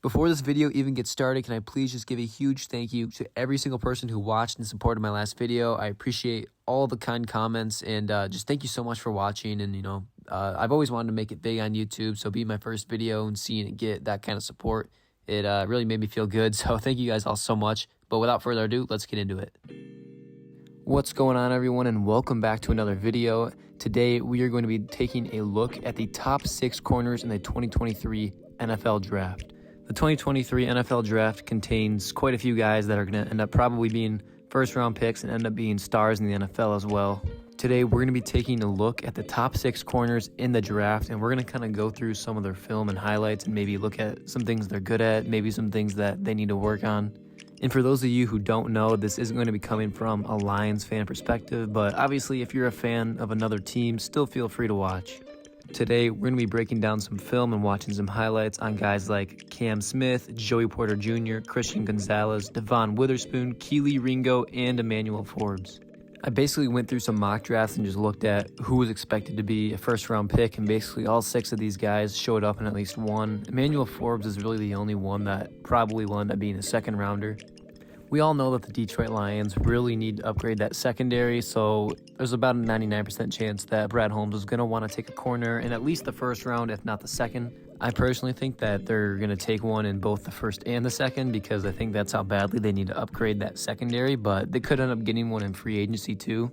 Before this video even gets started, can I please just give a huge thank you to every single person who watched and supported my last video. I appreciate all the kind comments and just thank you so much for watching. And, I've always wanted to make it big on YouTube, so being my first video and seeing it get that kind of support, it really made me feel good. So thank you guys all so much. But without further ado, let's get into it. What's going on, everyone, and welcome back to another video. Today, we are going to be taking a look at the top 6 corners in the 2023 NFL Draft. The 2023 NFL Draft contains quite a few guys that are going to end up probably being first-round picks and end up being stars in the NFL as well. Today, we're going to be taking a look at the top 6 corners in the draft, and we're going to kind of go through some of their film and highlights and maybe look at some things they're good at, maybe some things that they need to work on. And for those of you who don't know, this isn't going to be coming from a Lions fan perspective, but obviously if you're a fan of another team, still feel free to watch. Today, we're going to be breaking down some film and watching some highlights on guys like Cam Smith, Joey Porter Jr., Christian Gonzalez, Devon Witherspoon, Kelee Ringo, and Emmanuel Forbes. I basically went through some mock drafts and just looked at who was expected to be a first-round pick, and basically all 6 of these guys showed up in at least one. Emmanuel Forbes is really the only one that probably will end up being a second-rounder. We all know that the Detroit Lions really need to upgrade that secondary, so there's about a 99% chance that Brad Holmes is going to want to take a corner in at least the first round, if not the second. I personally think that they're going to take one in both the first and the second because I think that's how badly they need to upgrade that secondary, but they could end up getting one in free agency too.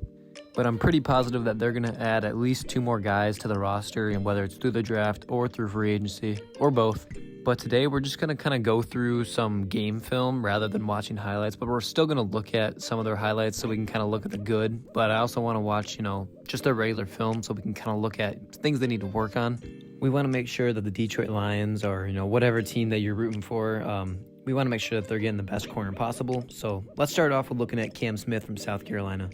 But I'm pretty positive that they're going to add at least 2 more guys to the roster, and whether it's through the draft or through free agency, or both. But today we're just going to kind of go through some game film rather than watching highlights, but we're still going to look at some of their highlights so we can kind of look at the good. But I also want to watch, just their regular film so we can kind of look at things they need to work on. We want to make sure that the Detroit Lions or, whatever team that you're rooting for, we want to make sure that they're getting the best corner possible. So let's start off with looking at Cam Smith from South Carolina.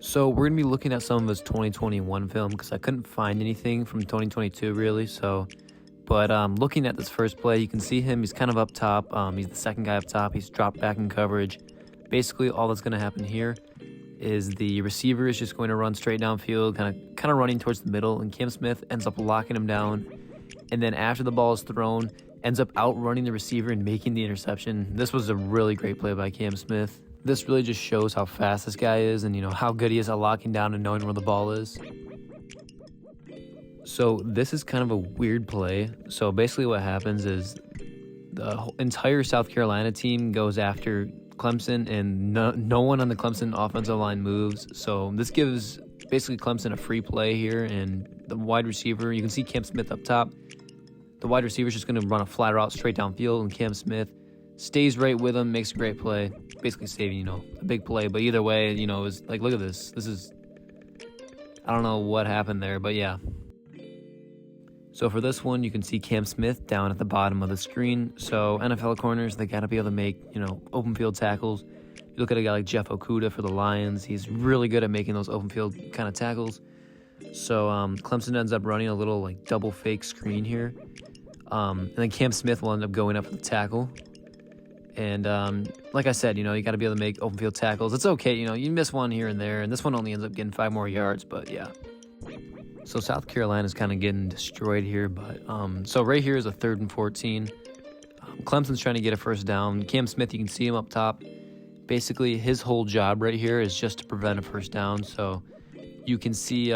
So we're going to be looking at some of his 2021 film because I couldn't find anything from 2022 really, But looking at this first play, you can see him. He's kind of up top. He's the second guy up top. He's dropped back in coverage. Basically, all that's going to happen here is the receiver is just going to run straight downfield, kind of running towards the middle, and Cam Smith ends up locking him down. And then after the ball is thrown, ends up outrunning the receiver and making the interception. This was a really great play by Cam Smith. This really just shows how fast this guy is and, how good he is at locking down and knowing where the ball is. So this is kind of a weird play. So basically what happens is the entire South Carolina team goes after Clemson, and no one on the Clemson offensive line moves. So this gives basically Clemson a free play here, and the wide receiver, you can see Cam Smith up top. The wide receiver is just going to run a flat route straight downfield, and Cam Smith stays right with him, makes a great play, basically saving, a big play. But either way, it was like, look at this. This is, I don't know what happened there, but yeah. So for this one, you can see Cam Smith down at the bottom of the screen. So NFL corners, they got to be able to make, open field tackles. You look at a guy like Jeff Okudah for the Lions. He's really good at making those open field kind of tackles. So Clemson ends up running a little double fake screen here. And then Cam Smith will end up going up for the tackle. And like I said, you got to be able to make open field tackles. It's okay, you miss one here and there. And this one only ends up getting 5 more yards, but yeah. So South Carolina's kind of getting destroyed here, but so right here is a 3rd and 14. Clemson's trying to get a first down. Cam Smith, you can see him up top. Basically, his whole job right here is just to prevent a first down. So you can see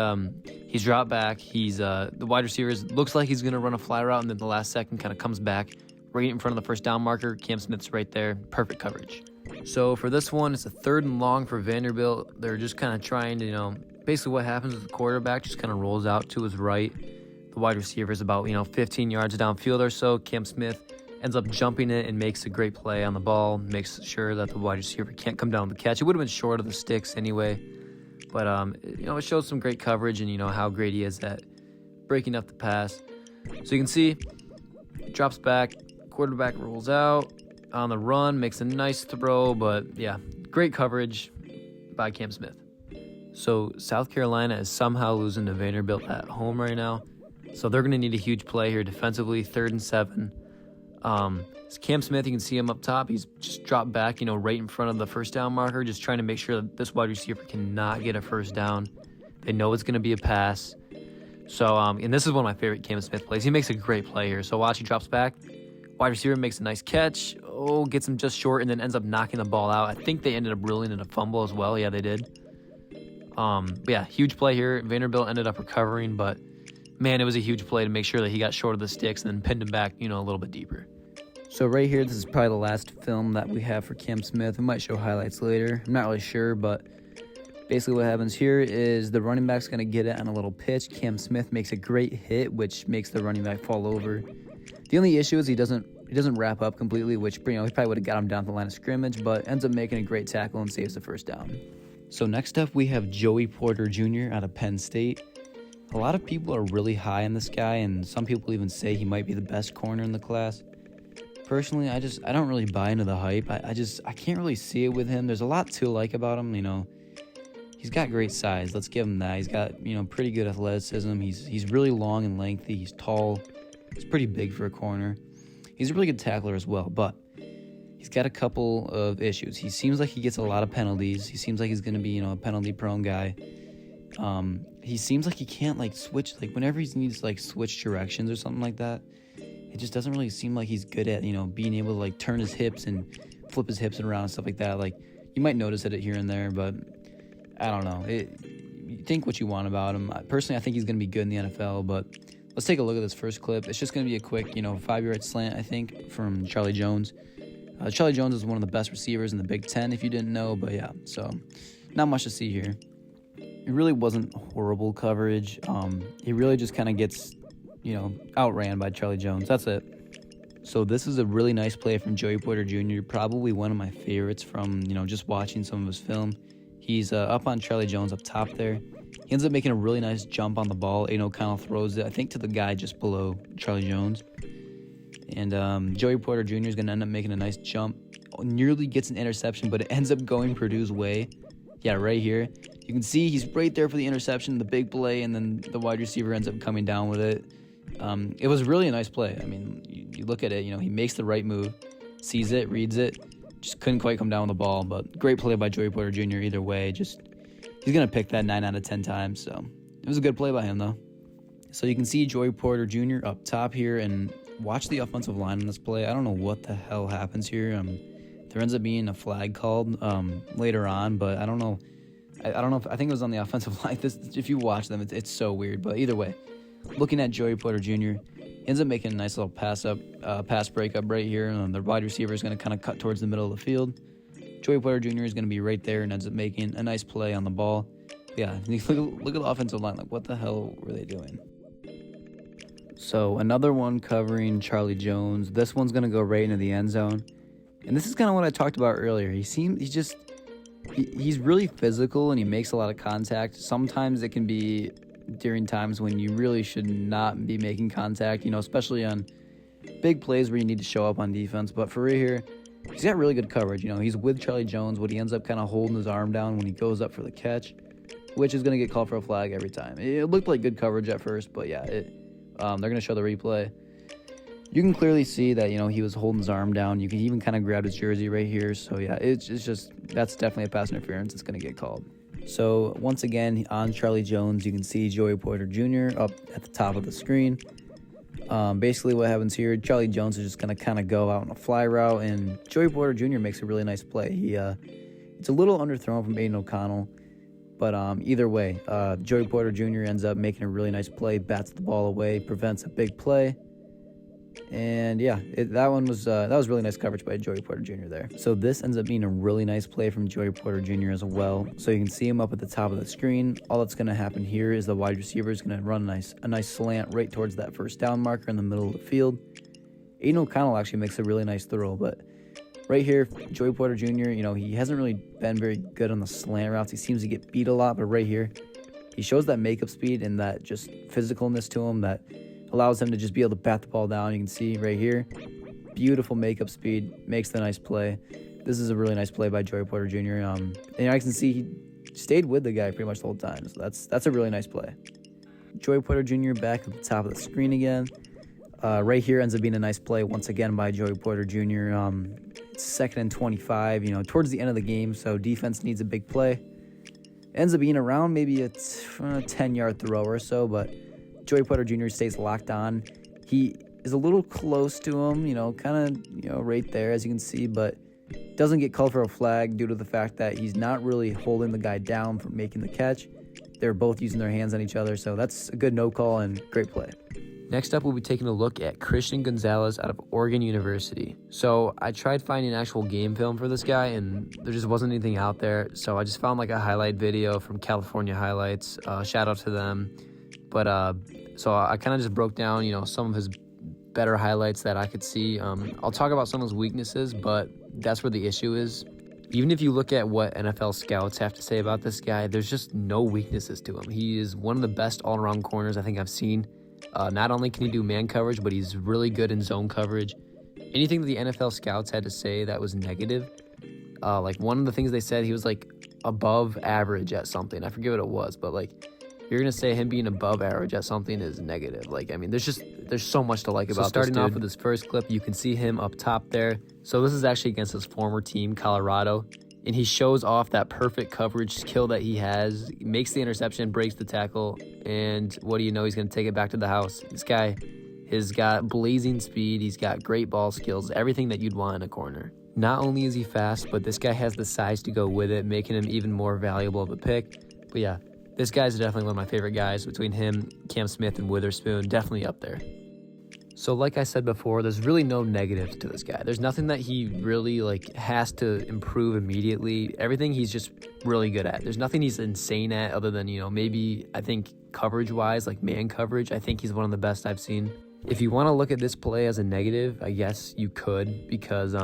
he's dropped back. He's the wide receiver looks like he's going to run a fly route, and then the last second kind of comes back right in front of the first down marker. Cam Smith's right there. Perfect coverage. So for this one, it's a 3rd and long for Vanderbilt. They're just kind of trying to, basically what happens is the quarterback just kind of rolls out to his right. The wide receiver is about, 15 yards downfield or so. Cam Smith ends up jumping it and makes a great play on the ball, makes sure that the wide receiver can't come down with the catch. It would have been short of the sticks anyway. But, it shows some great coverage and, how great he is at breaking up the pass. So you can see, drops back, quarterback rolls out on the run, makes a nice throw, but yeah, great coverage by Cam Smith. So South Carolina is somehow losing to Vanderbilt at home right now. So they're going to need a huge play here defensively, 3rd and 7. It's Cam Smith, you can see him up top. He's just dropped back, right in front of the first down marker, just trying to make sure that this wide receiver cannot get a first down. They know it's going to be a pass. So, and this is one of my favorite Cam Smith plays. He makes a great play here. So watch, he drops back, Wide receiver makes a nice catch. Oh, gets him just short and then ends up knocking the ball out. I think they ended up ruling it a fumble as well. Yeah, they did. But yeah, huge play here. Vanderbilt ended up recovering, but man, it was a huge play to make sure that he got short of the sticks and then pinned him back, a little bit deeper. So right here, this is probably the last film that we have for Cam Smith. We might show highlights later. I'm not really sure, but basically what happens here is the running back's going to get it on a little pitch. Cam Smith makes a great hit, which makes the running back fall over. The only issue is he doesn't wrap up completely, which he probably would have got him down to the line of scrimmage, but ends up making a great tackle and saves the first down. So next up, we have Joey Porter Jr. out of Penn State. A lot of people are really high on this guy, and some people even say he might be the best corner in the class. Personally, I don't really buy into the hype. I can't really see it with him. There's a lot to like about him, He's got great size. Let's give him that. He's got, pretty good athleticism. He's really long and lengthy. He's tall. He's pretty big for a corner. He's a really good tackler as well, but he's got a couple of issues. He seems like he gets a lot of penalties. He seems like he's going to be, a penalty-prone guy. He seems like he can't, switch. Whenever he needs to, switch directions or something like that, it just doesn't really seem like he's good at, being able to, turn his hips and flip his hips around and stuff like that. You might notice it here and there, but I don't know. You think what you want about him. Personally, I think he's going to be good in the NFL, but let's take a look at this first clip. It's just going to be a quick, 5-yard slant, I think, from Charlie Jones. Charlie Jones is one of the best receivers in the Big Ten, if you didn't know, but yeah, so not much to see here. It really wasn't horrible coverage. He really just kind of gets, outran by Charlie Jones. That's it. So this is a really nice play from Joey Porter Jr., probably one of my favorites from, just watching some of his film. He's up on Charlie Jones up top there. He ends up making a really nice jump on the ball. Aiden O'Connell throws it, I think, to the guy just below Charlie Jones. And Joey Porter Jr. is going to end up making a nice jump. Nearly gets an interception, but it ends up going Purdue's way. Yeah, right here. You can see he's right there for the interception, the big play, and then the wide receiver ends up coming down with it. It was really a nice play. I mean, you look at it, he makes the right move, sees it, reads it, just couldn't quite come down with the ball. But great play by Joey Porter Jr. either way. He's going to pick that 9 out of 10 times. So it was a good play by him, though. So you can see Joey Porter Jr. up top here, and watch the offensive line on this play. I don't know what the hell happens here. There ends up being a flag called later on, but I don't know. I don't know. I think it was on the offensive line. If you watch them, it's so weird. But either way, looking at Joey Porter Jr., ends up making a nice little pass breakup right here, and the wide receiver is going to kind of cut towards the middle of the field. Joey Porter Jr. is going to be right there and ends up making a nice play on the ball. Yeah, look at the offensive line. What the hell were they doing? So another one covering Charlie Jones. This one's going to go right into the end zone. And this is kind of what I talked about earlier. He's really physical and he makes a lot of contact. Sometimes it can be during times when you really should not be making contact, especially on big plays where you need to show up on defense. But for right here, he's got really good coverage. He's with Charlie Jones, but he ends up kind of holding his arm down when he goes up for the catch, which is going to get called for a flag every time. It looked like good coverage at first, but yeah, they're going to show the replay. You can clearly see that, he was holding his arm down. You can even kind of grab his jersey right here. So, yeah, it's just, that's definitely a pass interference. It's going to get called. So, once again, on Charlie Jones, you can see Joey Porter Jr. up at the top of the screen. Basically what happens here, Charlie Jones is just going to kind of go out on a fly route, and Joey Porter Jr. makes a really nice play. It's a little underthrown from Aiden O'Connell, but either way, Joey Porter Jr. ends up making a really nice play, bats the ball away, prevents a big play. And yeah, that was really nice coverage by Joey Porter Jr. there. So this ends up being a really nice play from Joey Porter Jr. as well. So you can see him up at the top of the screen. All that's going to happen here is the wide receiver is going to run a nice slant right towards that first down marker in the middle of the field. Aiden O'Connell actually makes a really nice throw, but right here, Joey Porter Jr., he hasn't really been very good on the slant routes. He seems to get beat a lot, but right here, he shows that makeup speed and that just physicalness to him that allows him to just be able to bat the ball down. You can see right here, beautiful makeup speed, makes the nice play. This is a really nice play by Joey Porter Jr. And I can see he stayed with the guy pretty much the whole time. So that's a really nice play. Joey Porter Jr. back at the top of the screen again. Right here ends up being a nice play once again by Joey Porter Jr. It's 2nd and 25, towards the end of the game, so defense needs a big play. Ends up being around maybe a 10-yard throw or so, but Joey Porter Jr. stays locked on. He is a little close to him, kind of, right there, as you can see, but doesn't get called for a flag due to the fact that he's not really holding the guy down for making the catch. They're both using their hands on each other, so that's a good no call and great play. Next up, we'll be taking a look at Christian Gonzalez out of Oregon University. So I tried finding actual game film for this guy, and there just wasn't anything out there. So I just found like a highlight video from California Highlights. Shout out to them. But so I kind of just broke down, some of his better highlights that I could see. I'll talk about some of his weaknesses, but that's where the issue is. Even if you look at what NFL scouts have to say about this guy, there's just no weaknesses to him. He is one of the best all-around corners I think I've seen. Not only can he do man coverage, but he's really good in zone coverage. Anything that the NFL scouts had to say that was negative, like one of the things they said, he was like above average at something. I forget what it was, but like you're going to say him being above average at something is negative. Like, I mean, there's so much to like about this dude. Starting off with this first clip, you can see him up top there. So this is actually against his former team, Colorado. And he shows off that perfect coverage skill that he has, makes the interception, breaks the tackle, and what do you know, he's going to take it back to the house. This guy has got blazing speed, he's got great ball skills, everything that you'd want in a corner. Not only is he fast, but this guy has the size to go with it, making him even more valuable of a pick. But yeah, this guy's definitely one of my favorite guys. Between him, Cam Smith, and Witherspoon, definitely up there. So like I said before, there's really no negatives to this guy. There's nothing that he really has to improve immediately. Everything he's just really good at. There's nothing he's insane at other than, maybe I think coverage-wise, like man coverage, I think he's one of the best I've seen. If you want to look at this play as a negative, I guess you could, because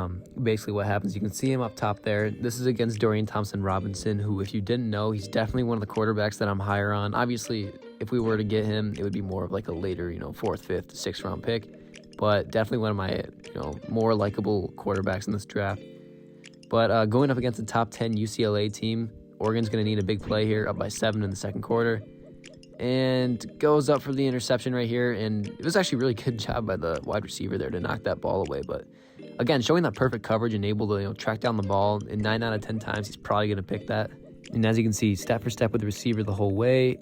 basically what happens, you can see him up top there. This is against Dorian Thompson-Robinson, who, if you didn't know, he's definitely one of the quarterbacks that I'm higher on. Obviously, if we were to get him, it would be more of like a later, 4th, 5th, 6th round pick, but definitely one of my, more likable quarterbacks in this draft. But going up against the top 10 UCLA team, Oregon's going to need a big play here, up by 7 in the second quarter. And goes up for the interception right here, and it was actually a really good job by the wide receiver there to knock that ball away. But again, showing that perfect coverage and able to track down the ball, and 9 out of 10 times he's probably going to pick that. And as you can see, step for step with the receiver the whole way,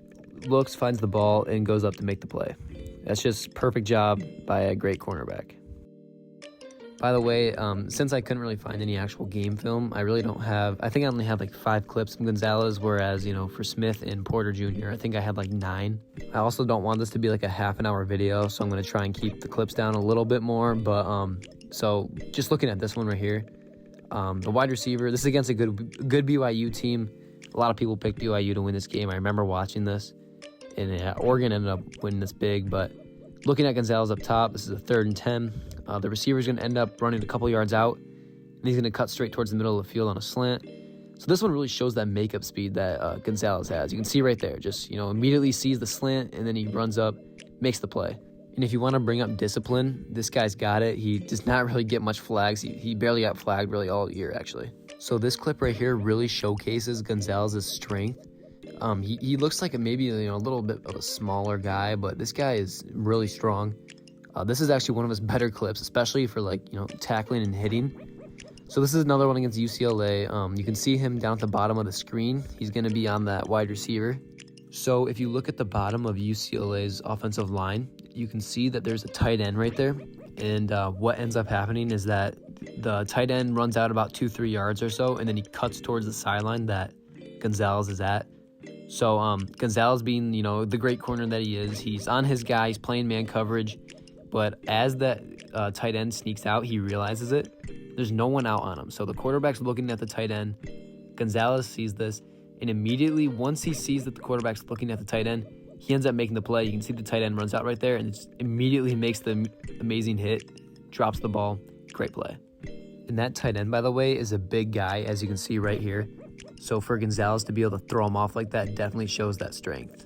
looks, finds the ball, and goes up to make the play. That's just perfect job by a great cornerback. By the way, since I couldn't really find any actual game film, I think I only have 5 clips from Gonzalez, whereas, for Smith and Porter Jr., I think I had 9. I also don't want this to be a half an hour video, so I'm going to try and keep the clips down a little bit more, but, so just looking at this one right here, the wide receiver, this is against a good BYU team. A lot of people picked BYU to win this game. I remember watching this, and Oregon ended up winning this big, but looking at Gonzalez up top, this is a 3rd and 10. The receiver's going to end up running a couple yards out, and he's going to cut straight towards the middle of the field on a slant. So this one really shows that makeup speed that Gonzalez has. You can see right there, just, immediately sees the slant, and then he runs up, makes the play. And if you want to bring up discipline, this guy's got it. He does not really get much flags. He barely got flagged really all year, actually. So this clip right here really showcases Gonzalez's strength. He looks like maybe a little bit of a smaller guy, but this guy is really strong. This is actually one of his better clips, especially for tackling and hitting. So this is another one against UCLA. You can see him down at the bottom of the screen. He's going to be on that wide receiver. So if you look at the bottom of UCLA's offensive line, you can see that there's a tight end right there. And what ends up happening is that the tight end runs out about 2-3 yards or so, and then he cuts towards the sideline that Gonzalez is at. So Gonzalez, being the great corner that he is, he's on his guy, he's playing man coverage. But as that tight end sneaks out, he realizes it. There's no one out on him. So the quarterback's looking at the tight end. Gonzalez sees this. And immediately, once he sees that the quarterback's looking at the tight end, he ends up making the play. You can see the tight end runs out right there and just immediately makes the amazing hit, drops the ball. Great play. And that tight end, by the way, is a big guy, as you can see right here. So for Gonzalez to be able to throw him off like that definitely shows that strength.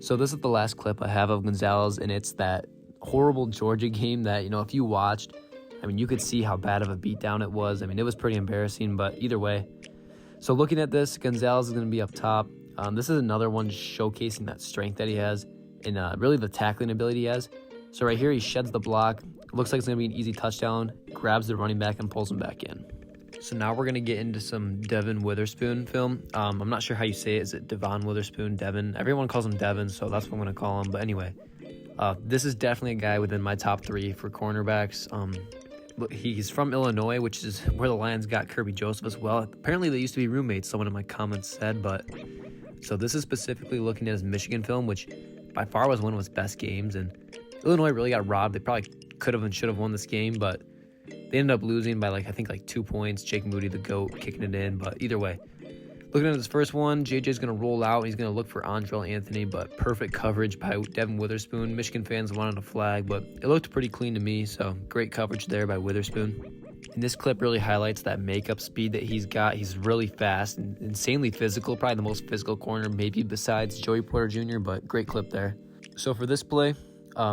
So this is the last clip I have of Gonzalez, and it's that horrible Georgia game that, if you watched, you could see how bad of a beatdown it was. It was pretty embarrassing, but either way. So looking at this, Gonzalez is going to be up top. This is another one showcasing that strength that he has and really the tackling ability he has. So right here, he sheds the block. Looks like it's going to be an easy touchdown, grabs the running back, and pulls him back in. So now we're going to get into some Devon Witherspoon film. I'm not sure how you say it. Is it Devon Witherspoon, Devon? Everyone calls him Devon, so that's what I'm going to call him. But anyway, This is definitely a guy within my top 3 for cornerbacks. He's from Illinois, which is where the Lions got Kirby Joseph as well. Apparently, they used to be roommates, someone in my comments said. But so this is specifically looking at his Michigan film, which by far was one of his best games. And Illinois really got robbed. They probably could have and should have won this game, but they ended up losing by I think 2 points. Jake Moody, the GOAT, kicking it in. But either way, looking at this first one, JJ's going to roll out. He's going to look for Andrell Anthony, but perfect coverage by Devon Witherspoon. Michigan fans wanted a flag, but it looked pretty clean to me, so great coverage there by Witherspoon. And this clip really highlights that makeup speed that he's got. He's really fast and insanely physical, probably the most physical corner maybe besides Joey Porter Jr., but great clip there. So for this play,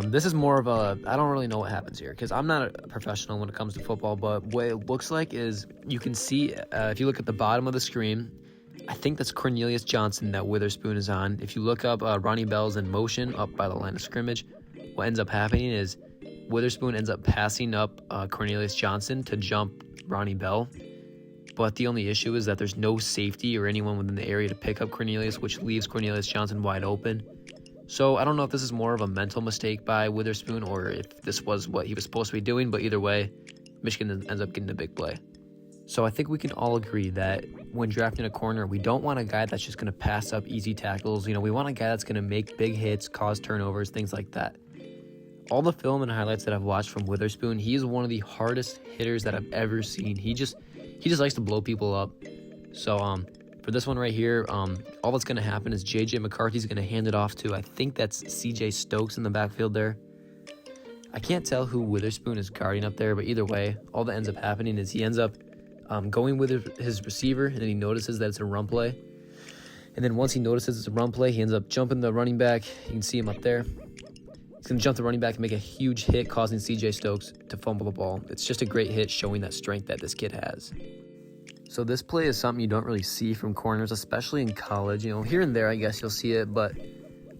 this is more of I don't really know what happens here because I'm not a professional when it comes to football, but what it looks like is you can see, if you look at the bottom of the screen, I think that's Cornelius Johnson that Witherspoon is on. If you look up Ronnie Bell's in motion up by the line of scrimmage, what ends up happening is Witherspoon ends up passing up Cornelius Johnson to jump Ronnie Bell. But the only issue is that there's no safety or anyone within the area to pick up Cornelius, which leaves Cornelius Johnson wide open. So I don't know if this is more of a mental mistake by Witherspoon or if this was what he was supposed to be doing, but either way, Michigan ends up getting a big play. So I think we can all agree that when drafting a corner, we don't want a guy that's just going to pass up easy tackles. We want a guy that's going to make big hits, cause turnovers, things like that. All the film and highlights that I've watched from Witherspoon, he is one of the hardest hitters that I've ever seen. He just likes to blow people up. So for this one right here, all that's going to happen is J.J. McCarthy's going to hand it off to, I think that's C.J. Stokes in the backfield there. I can't tell who Witherspoon is guarding up there, but either way, all that ends up happening is he ends up going with his receiver, and then he notices that it's a run play. And then once he notices it's a run play, he ends up jumping the running back. You can see him up there. He's going to jump the running back and make a huge hit, causing C.J. Stokes to fumble the ball. It's just a great hit showing that strength that this kid has. So this play is something you don't really see from corners, especially in college. Here and there, I guess you'll see it, but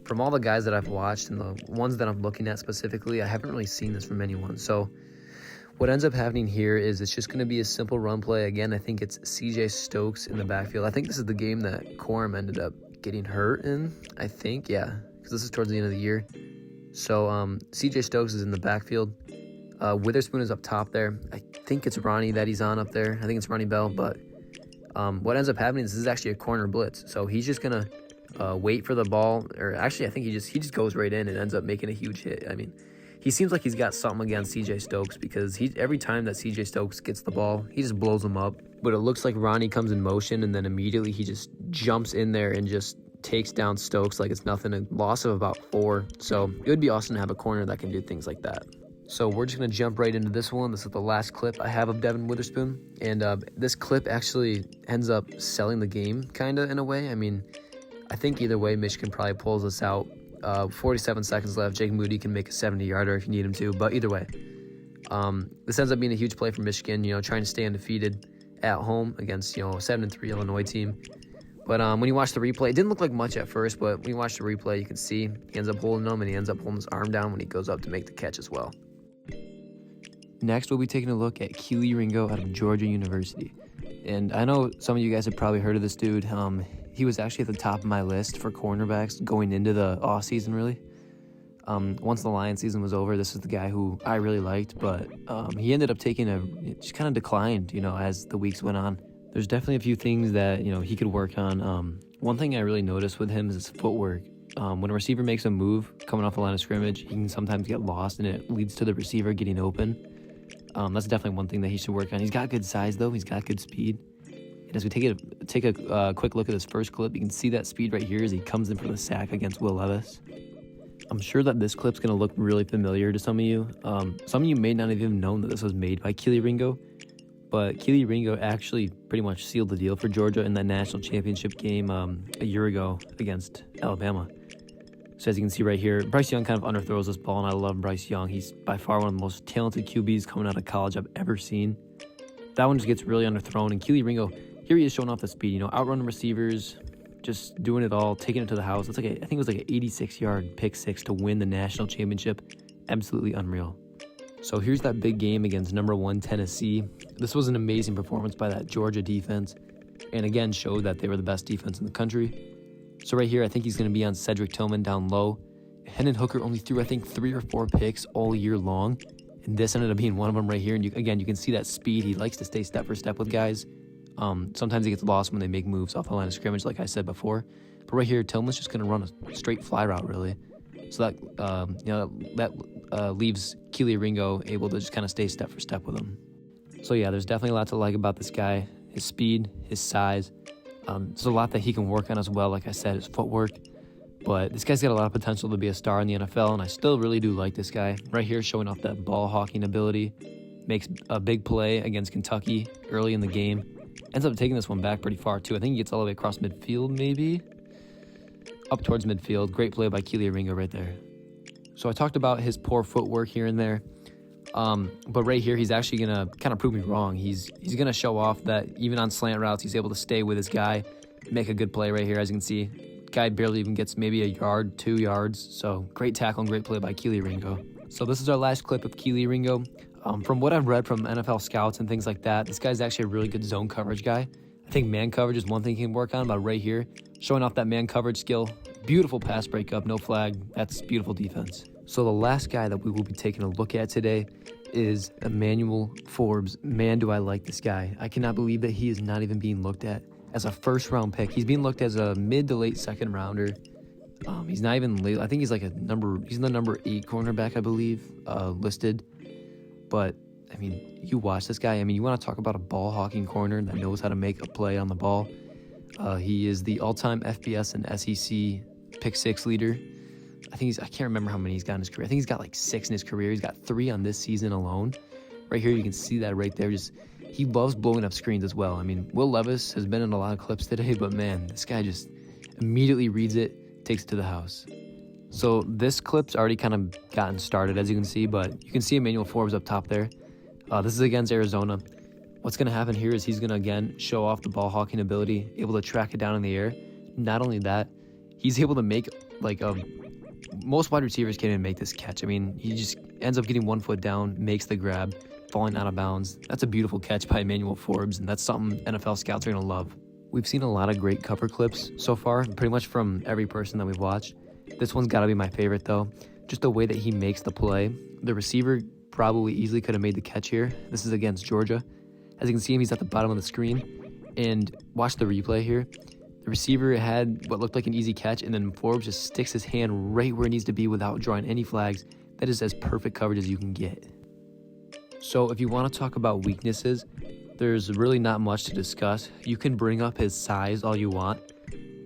from all the guys that I've watched and the ones that I'm looking at specifically, I haven't really seen this from anyone. So what ends up happening here is it's just going to be a simple run play. Again, I think it's C.J. Stokes in the backfield. I think this is the game that Corum ended up getting hurt in, I think. Yeah, because this is towards the end of the year. So C.J. Stokes is in the backfield. Witherspoon is up top there. I think it's Ronnie that he's on up there. I think it's Ronnie Bell. But what ends up happening is this is actually a corner blitz. So he's just going to wait for the ball. Or actually, I think he just goes right in and ends up making a huge hit. I mean, he seems like he's got something against C.J. Stokes because every time that C.J. Stokes gets the ball, he just blows him up. But it looks like Ronnie comes in motion, and then immediately he just jumps in there and just takes down Stokes like it's nothing, a loss of about 4. So it would be awesome to have a corner that can do things like that. So we're just going to jump right into this one. This is the last clip I have of Devon Witherspoon. And this clip actually ends up selling the game, kind of, in a way. I mean, I think either way, Michigan probably pulls this out. 47 seconds left. Jake Moody can make a 70-yarder if you need him to. But either way, this ends up being a huge play for Michigan, trying to stay undefeated at home against, a 7-3 Illinois team. But when you watch the replay, it didn't look like much at first, but when you watch the replay, you can see he ends up holding him, and he ends up holding his arm down when he goes up to make the catch as well. Next, we'll be taking a look at Kelee Ringo out of Georgia University. And I know some of you guys have probably heard of this dude. He was actually at the top of my list for cornerbacks going into the offseason, really. Once the Lions season was over, this is the guy who I really liked, but he ended up just kind of declined, as the weeks went on. There's definitely a few things that, he could work on. One thing I really noticed with him is his footwork. When a receiver makes a move coming off the line of scrimmage, he can sometimes get lost, and it leads to the receiver getting open. That's definitely one thing that he should work on. He's got good size, though. He's got good speed. And as we take a quick look at this first clip, you can see that speed right here as he comes in for the sack against Will Levis. I'm sure that this clip's going to look really familiar to some of you. Some of you may not have even known that this was made by Kelee Ringo, but Kelee Ringo actually pretty much sealed the deal for Georgia in that national championship game a year ago against Alabama. So as you can see right here, Bryce Young kind of underthrows this ball, and I love Bryce Young. He's by far one of the most talented QBs coming out of college I've ever seen. That one just gets really underthrown, and Kelee Ringo, here he is showing off the speed, outrunning receivers, just doing it all, taking it to the house. I think it was like an 86-yard pick six to win the national championship. Absolutely unreal. So here's that big game against number 1 Tennessee. This was an amazing performance by that Georgia defense, and again showed that they were the best defense in the country. So right here, I think he's going to be on Cedric Tillman down low, Hendon Hooker only threw, I think, 3 or 4 picks all year long, and this ended up being one of them right here. And again, you can see that speed. He likes to stay step for step with guys. Sometimes he gets lost when they make moves off the line of scrimmage, like I said before. But right here, Tillman's just going to run a straight fly route, really. So that leaves Kelee Ringo able to just kind of stay step for step with him. So yeah, there's definitely a lot to like about this guy. His speed, his size. There's a lot that he can work on as well. Like I said, his footwork. But this guy's got a lot of potential to be a star in the NFL, and I still really do like this guy. Right here, showing off that ball hawking ability. Makes a big play against Kentucky early in the game. Ends up taking this one back pretty far, too. I think he gets all the way across midfield, maybe? Up towards midfield. Great play by Kelee Ringo right there. So I talked about his poor footwork here and there. But right here, he's actually going to kind of prove me wrong. He's going to show off that even on slant routes, he's able to stay with his guy, make a good play right here, as you can see. Guy barely even gets maybe a yard, 2 yards. So great tackle and great play by Kelee Ringo. So this is our last clip of Kelee Ringo. From what I've read from NFL scouts and things like that, this guy's actually a really good zone coverage guy. I think man coverage is one thing he can work on, but right here, showing off that man coverage skill. Beautiful pass breakup, no flag. That's beautiful defense. So the last guy that we will be taking a look at today is Emmanuel Forbes. Man, do I like this guy. I cannot believe that he is not even being looked at as a first-round pick. He's being looked as a mid to late second rounder. He's not even late. I think he's like he's the number 8 cornerback, I believe, listed. But, I mean, you watch this guy. I mean, you want to talk about a ball-hawking corner that knows how to make a play on the ball. He is the all-time FBS and SEC pick 6 leader. I can't remember how many he's got in his career. I think he's got like 6 in his career. He's got 3 on this season alone. Right here, you can see that right there. He loves blowing up screens as well. I mean, Will Levis has been in a lot of clips today, but man, this guy just immediately reads it, takes it to the house. So this clip's already kind of gotten started, as you can see, but you can see Emmanuel Forbes up top there. This is against Arizona. What's going to happen here is he's going to, again, show off the ball hawking ability, able to track it down in the air. Not only that, he's able to make, most wide receivers can't even make this catch. I mean, he just ends up getting 1 foot down, makes the grab, falling out of bounds. That's a beautiful catch by Emmanuel Forbes, and that's something NFL scouts are going to love. We've seen a lot of great cover clips so far, pretty much from every person that we've watched. This one's got to be my favorite, though. Just the way that he makes the play. The receiver probably easily could have made the catch here. This is against Georgia. As you can see him, he's at the bottom of the screen. And watch the replay here. The receiver had what looked like an easy catch, and then Forbes just sticks his hand right where it needs to be without drawing any flags. That is as perfect coverage as you can get. So if you want to talk about weaknesses, there's really not much to discuss. You can bring up his size all you want.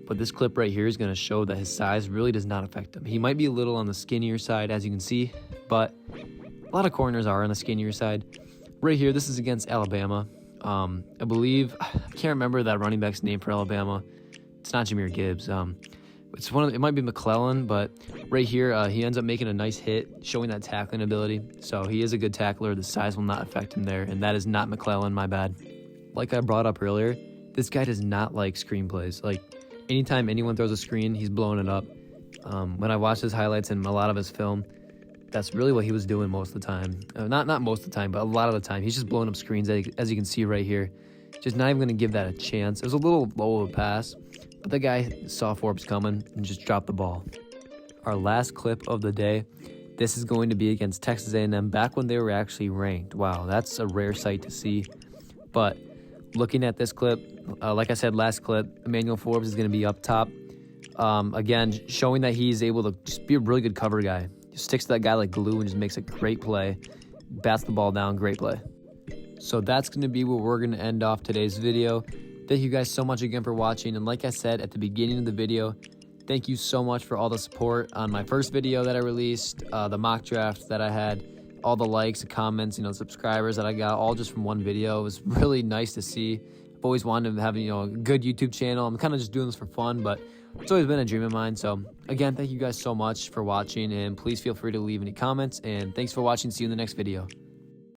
But this clip right here is going to show that his size really does not affect him. He might be a little on the skinnier side, as you can see, but a lot of corners are on the skinnier side. Right here, this is against Alabama. I believe, I can't remember that running back's name for Alabama. It's not Jahmyr Gibbs. It might be McClellan, but right here, he ends up making a nice hit, showing that tackling ability. So he is a good tackler. The size will not affect him there, and that is not McClellan, my bad. Like I brought up earlier, this guy does not like screenplays. Anytime anyone throws a screen, he's blowing it up. When I watched his highlights and a lot of his film, that's really what he was doing most of the time. Not most of the time, but a lot of the time. He's just blowing up screens, as you can see right here. Just not even going to give that a chance. It was a little low of a pass, but the guy saw Forbes coming and just dropped the ball. Our last clip of the day, this is going to be against Texas A&M back when they were actually ranked. Wow, that's a rare sight to see. But looking at this clip, like I said, last clip, Emmanuel Forbes is going to be up top. Again, showing that he's able to just be a really good cover guy. Just sticks to that guy like glue and just makes a great play. Bats the ball down, great play. So that's going to be where we're going to end off today's video. Thank you guys so much again for watching. And like I said at the beginning of the video, thank you so much for all the support on my first video that I released, the mock draft that I had, all the likes, the comments, subscribers that I got, all just from one video. It was really nice to see. I've always wanted to have, a good YouTube channel. I'm kind of just doing this for fun, but it's always been a dream of mine. So again, thank you guys so much for watching, and please feel free to leave any comments, and thanks for watching. See you in the next video.